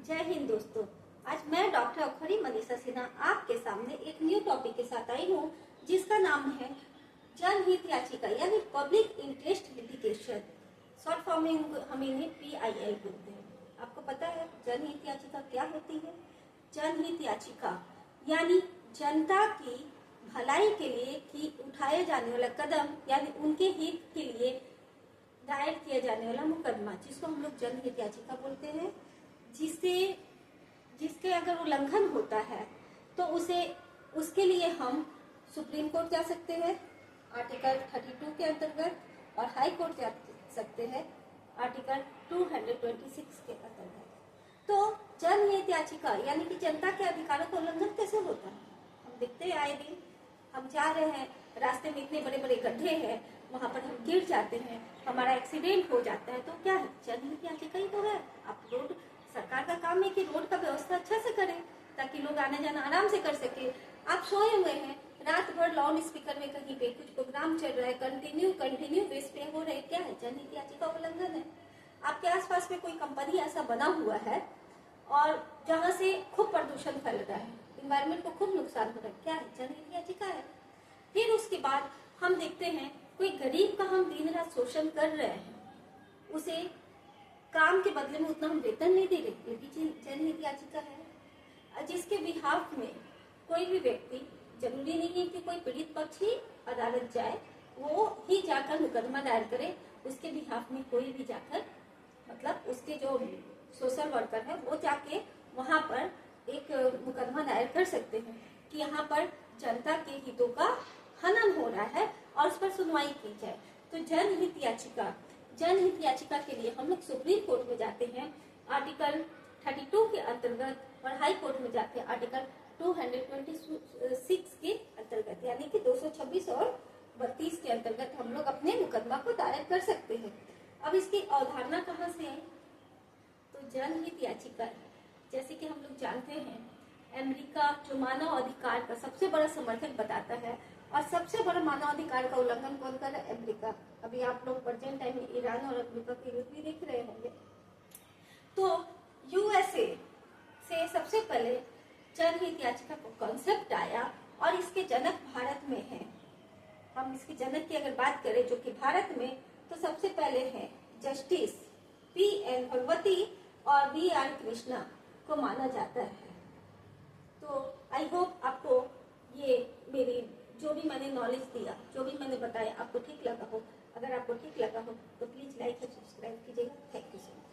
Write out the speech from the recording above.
जय हिंद दोस्तों। आज मैं डॉक्टर अखरी मनीषा सिन्हा आपके सामने एक न्यू टॉपिक के साथ आई हूँ, जिसका नाम है जनहित याचिका यानी public interest litigation. Short form में हम इन्हें PIL बोलते हैं। आपको पता है जनहित याचिका क्या होती है? जनहित याचिका यानी जनता की भलाई के लिए की उठाए जाने वाला कदम यानी उनके हित के लिए दायर किया जाने वाला मुकदमा, जिसको हम लोग जनहित याचिका बोलते हैं। जिसके अगर उल्लंघन होता है तो उसके लिए हम सुप्रीम कोर्ट जा सकते हैं आर्टिकल 32 के अंतर्गत, और हाई कोर्ट जा सकते हैं आर्टिकल 226 के अंतर्गत। तो जनहित याचिका यानी कि जनता के अधिकारों का उल्लंघन कैसे होता है? हम देखते हैं आए दिन, हम जा रहे हैं, रास्ते में इतने बड़े बड़े गड्ढे हैं, वहां पर हम गिर जाते हैं, हमारा एक्सीडेंट हो जाता है, तो क्या है? जनहित याचिका ही तो है। आप रोड, सरकार का काम है कि रोड का व्यवस्था अच्छा से करें ताकि लोग आने जाना आराम से कर सके। आप सोए हुए हैं, रात भर लाउड स्पीकर में कहीं पे कुछ प्रोग्राम चल रहा है, कंटिन्यू बेस पे हो रहे, क्या है? जनहित याचिका उल्लंघन है। आपके आसपास में कोई कंपनी ऐसा बना हुआ है और जहाँ से खूब प्रदूषण फैल रहा है, इन्वायरमेंट को खूब नुकसान हो रहा है, क्या है? जनहित याचिका है। फिर उसके बाद हम देखते हैं कोई गरीब का हम दिन रात शोषण कर रहे हैं, उसे काम के बदले में उतना हम वेतन नहीं दे रहे, ये भी जनहित याचिका है। जिसके बिहाफ में कोई भी व्यक्ति, जरूरी नहीं है कि कोई पीड़ित पक्ष ही अदालत जाए, वो ही जाकर मुकदमा दायर करे, उसके बिहाफ में कोई भी जाकर, मतलब उसके जो सोशल वर्कर है वो जाके वहां पर एक मुकदमा दायर कर सकते हैं कि यहाँ पर जनता के हितों का हनन हो रहा है और उस पर सुनवाई की जाए। तो जनहित याचिका के लिए हम लोग सुप्रीम कोर्ट में जाते हैं आर्टिकल 32 के अंतर्गत, और हाई कोर्ट में जाते हैं आर्टिकल 226 के अंतर्गत, यानी कि 226 और 32 के अंतर्गत हम लोग अपने मुकदमा को दायर कर सकते हैं। अब इसकी अवधारणा कहाँ से है? तो जनहित याचिका, जैसे कि हम लोग जानते हैं, अमेरिका जो मानव अधिकार का सबसे बड़ा समर्थक बताता है, और सबसे बड़ा मानव अधिकार का उल्लंघन कौन कर रहा है? अमेरिका। अभी आप लोग प्रेजेंट टाइम में ईरान और अमेरिका के युद्ध भी देख रहे होंगे। तो USA से सबसे पहले जनहित याचिका को कॉन्सेप्ट आया, और इसके जनक भारत में हैं। हम इसके जनक की अगर बात करें जो कि भारत में, तो सबसे पहले है जस्टिस PN भगवती और BR कृष्णा को माना जाता है। तो आई होप आपको ये मेरी जो भी मैंने नॉलेज दिया, जो भी मैंने बताया, आपको ठीक लगा हो। अगर आपको ठीक लगा हो तो प्लीज लाइक और सब्सक्राइब कीजिएगा। Thank you so much.